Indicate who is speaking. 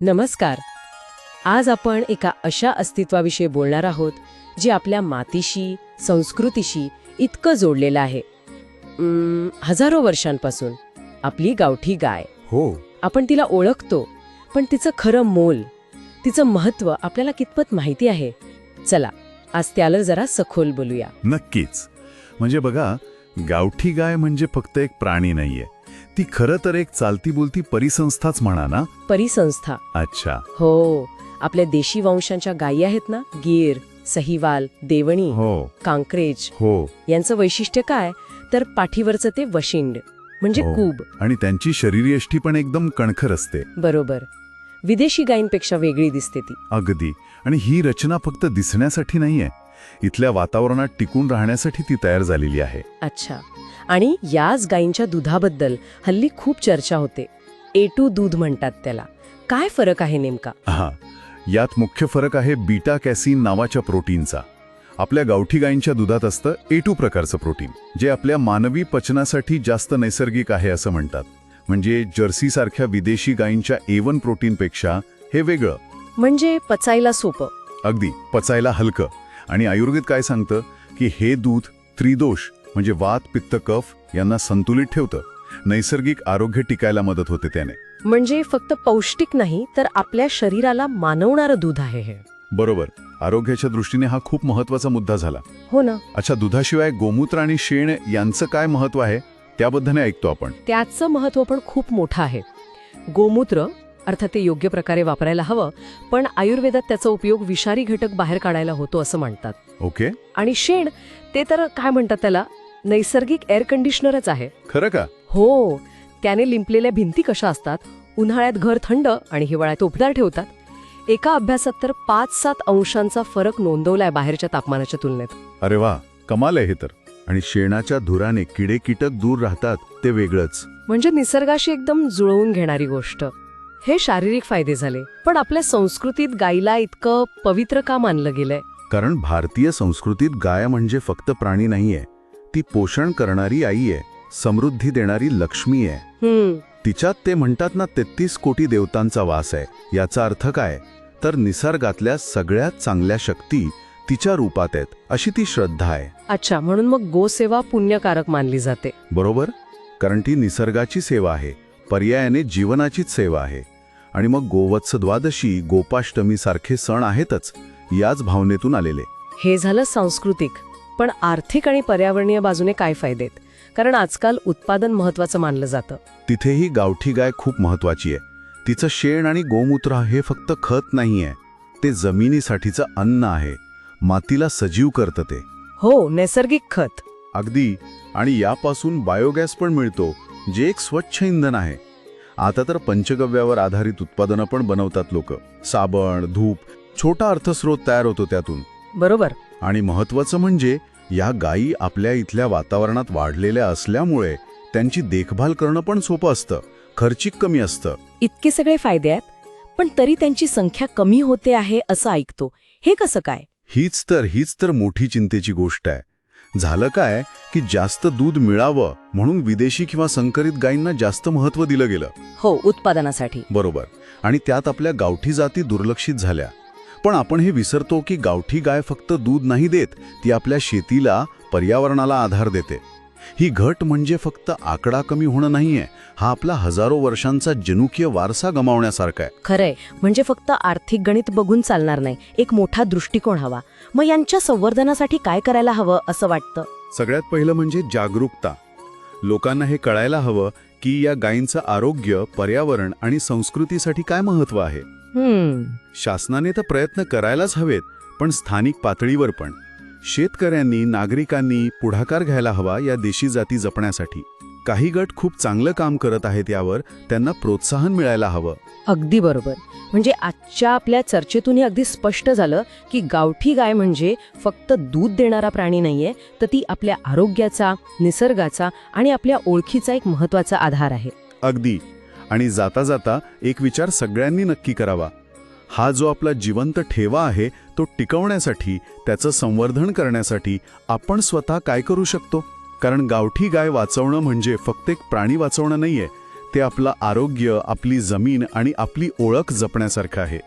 Speaker 1: नमस्कार. आज आपण एका अशा अस्तित्वाविषयी बोलणार आहोत जे आपल्या मातीशी, संस्कृतीशी इतकं जोडलेलं आहे. हजारो वर्षांपासून आपली गावठी गाय.
Speaker 2: हो.
Speaker 1: आपण तिला ओळखतो, पण तिचं खरं मोल, तिचं महत्त्व आपल्याला कितपत माहिती आहे? चला, आज त्याला जरा सखोल बोलूया.
Speaker 2: नक्कीच. म्हणजे बघा, गावठी गाय म्हणजे फक्त एक प्राणी नाहीये, ती खरं तर एक चालती बोलती परिसंस्थाच म्हणा ना.
Speaker 1: परिसंस्था.
Speaker 2: अच्छा.
Speaker 1: हो, आपल्या देशी वंशांच्या गायी आहेत ना, गीर, सहीवाल, देवणी,
Speaker 2: हो
Speaker 1: कांक्रेज,
Speaker 2: हो
Speaker 1: यांचं वैशिष्ट्य काय तर पाठीवरचं ते वशिंड म्हणजे
Speaker 2: हो.
Speaker 1: कूब.
Speaker 2: आणि त्यांची शरीरयष्टी पण एकदम कणखर असते.
Speaker 1: बरोबर. विदेशी गायींपेक्षा वेगळी दिसते ती.
Speaker 2: अगदी. आणि ही रचना फक्त दिसण्यासाठी नाहीये, इथल्या वातावरणात टिकून राहण्यासाठी ती तयार झालेली आहे.
Speaker 1: अच्छा. आणि याच गायींच्या दुधाबद्दल हल्ली खूप चर्चा होते. A2 दूध म्हणतात त्याला. काय फरक आहे नेमका?
Speaker 2: हा, यात मुख्य फरक आहे बीटा कॅसिन नावाच्या प्रोटीनचा. आपल्या गावठी गायींच्या दुधात असतं A2 प्रकारचं प्रोटीन, जे आपल्या मानवी पचनासाठी जास्त नैसर्गिक आहे असं म्हणतात. म्हणजे जर्सीसारख्या विदेशी गायींच्या A1 प्रोटीनपेक्षा हे वेगळं.
Speaker 1: म्हणजे पचायला सोपं.
Speaker 2: अगदी, पचायला हलकं. आणि आयुर्वेद काय सांगतं की हे दूध त्रिदोष म्हणजे वात, पित्त, कफ यांना संतुलित ठेवतं. नैसर्गिक आरोग्य टिकायला मदत होते त्याने.
Speaker 1: म्हणजे फक्त पौष्टिक नाही तर आपल्या शरीराला मानवणारं दूध आहे हे.
Speaker 2: बरोबर. आरोग्याच्या दृष्टीने हा खूप महत्वाचा मुद्दा झाला.
Speaker 1: हो ना.
Speaker 2: अच्छा, दुधाशिवाय गोमूत्र आणि शेण यांचं काय महत्व आहे त्याबद्दल ऐकतो आपण.
Speaker 1: त्याचं महत्त्व पण खूप मोठं आहे. गोमूत्र अर्थात ते योग्य प्रकारे वापरायला हवं, पण आयुर्वेदात त्याचा उपयोग विषारी घटक बाहेर काढायला होतो असं म्हणतात.
Speaker 2: ओके.
Speaker 1: आणि शेण ते तर काय म्हणतात त्याला, नैसर्गिक एअर कंडिशनरच आहे.
Speaker 2: खरं का?
Speaker 1: हो. त्याने लिंपलेल्या भिंती कशा असतात, उन्हाळ्यात घर थंड आणि हिवाळ्यात उबदार ठेवतात. एका अभ्यासात तर 5-7 अंशांचा फरक नोंदवलाय बाहेरच्या तापमानाच्या तुलनेत.
Speaker 2: अरे वा, कमाल आहे हे तर. आणि शेणाच्या धुराने किडे कीटक दूर राहतात, ते वेगळंच.
Speaker 1: म्हणजे निसर्गाशी एकदम जुळवून घेणारी गोष्ट. हे शारीरिक फायदे झाले, पण आपल्या संस्कृतीत गायीला इतकं पवित्र का मानलं गेलंय?
Speaker 2: कारण भारतीय संस्कृतीत गाय म्हणजे फक्त प्राणी नाहीये, ती पोषण करणारी आई आहे, समृद्धी देणारी लक्ष्मी आहे. तिच्यात ते म्हणतात ना 33 कोटी देवतांचा वास आहे. याचा अर्थ काय तर निसर्गातल्या सगळ्यात चांगल्या शक्ती तिच्या रूपात आहेत, अशी ती श्रद्धा आहे.
Speaker 1: अच्छा, म्हणून मग गोसेवा पुण्यकारक मानली जाते.
Speaker 2: बरोबर. कारण ती निसर्गाची सेवा आहे, पर्यायाने जीवनाचीच सेवा आहे. आणि मग गोवत्स द्वादशी, गोपाष्टमी सारखे सण आहेतच याच भावनेतून आलेले.
Speaker 1: हे झालं सांस्कृतिक. पण आर्थिक आणि पर्यावरणीय बाजूने काय फायदेत? कारण आजकाल उत्पादन महत्वाचं मानलं जातं.
Speaker 2: तिथेही गावठी गाय खूप महत्वाची आहे. तिचं शेण आणि गोमूत्र हे फक्त खत नाहीये, ते जमिनीसाठीचं अन्न आहे. मातीला सजीव करतं ते.
Speaker 1: हो, नैसर्गिक खत.
Speaker 2: अगदी. आणि यापासून बायोगॅस पण मिळतो, जे एक स्वच्छ इंधन आहे. आता तर पंचगव्यावर आधारित उत्पादनं पण बनवतात लोक. साबण, धूप, छोटा अर्थस्रोत तयार होतो त्यातून.
Speaker 1: बरोबर.
Speaker 2: आणि महत्वाचं म्हणजे या गायी आपल्या इथल्या वातावरणात वाढलेल्या असल्यामुळे त्यांची देखभाल करणं पण सोपं असतं, खर्चिक कमी असतं.
Speaker 1: इतके सगळे फायदे आहेत, पण तरी त्यांची संख्या कमी होते आहे असं ऐकतो. हे कसं काय?
Speaker 2: हीच तर मोठी चिंतेची गोष्ट आहे. झालं काय की जास्त दूध मिळावं म्हणून विदेशी किंवा संकरित गायींना जास्त महत्त्व दिलं गेलं.
Speaker 1: हो, उत्पादनासाठी.
Speaker 2: बरोबर. आणि त्यात आपल्या गावठी जाती दुर्लक्षित झाल्या. पण आपण हे विसरतो की गावठी गाय फक्त दूध नाही देत, ती आपल्या शेतीला, पर्यावरणाला आधार देते. ही घट म्हणजे फक्त आकडा कमी होणं नाहीये, हा आपला हजारो वर्षांचा जनुकीय वारसा गमावण्यासारखा आहे.
Speaker 1: खरंय. म्हणजे फक्त आर्थिक गणित बघून चालणार नाही, एक मोठा दृष्टिकोन हवा. मग यांच्या संवर्धनासाठी काय करायला हवं असं वाटतं?
Speaker 2: सगळ्यात पहिलं म्हणजे जागरूकता. लोकांना हे कळायला हवं की या गायींचं आरोग्य, पर्यावरण आणि संस्कृतीसाठी काय महत्त्व आहे. शासनाने तर प्रयत्न करायलाच हवेत, पण स्थानिक पातळीवर पण शेतकऱ्यांनी, नागरिकांनी पुढाकार घ्यायला हवा या देशी जाती जपण्यासाठी. काही गट खूप चांगलं काम करत आहेत, यावर त्यांना प्रोत्साहन मिळायला हवं.
Speaker 1: अगदी बरोबर. म्हणजे आजच्या आपल्या चर्चेतून अगदी स्पष्ट झालं की गावठी गाय म्हणजे फक्त दूध देणारा प्राणी नाहीये, तर ती आपल्या आरोग्याचा, निसर्गाचा आणि आपल्या ओळखीचा एक महत्वाचा आधार आहे.
Speaker 2: अगदी. आणि जाता जाता एक विचार सगळ्यांनी नक्की करावा. हा जो आपला जिवंत ठेवा आहे, तो टिकवण्यासाठी, त्याचं संवर्धन करण्यासाठी आपण स्वतः काय करू शकतो? कारण गावठी गाय वाचवणं म्हणजे फक्त एक प्राणी वाचवणं नाहीये, ते आपलं आरोग्य, आपली जमीन आणि आपली ओळख जपण्यासारखं आहे.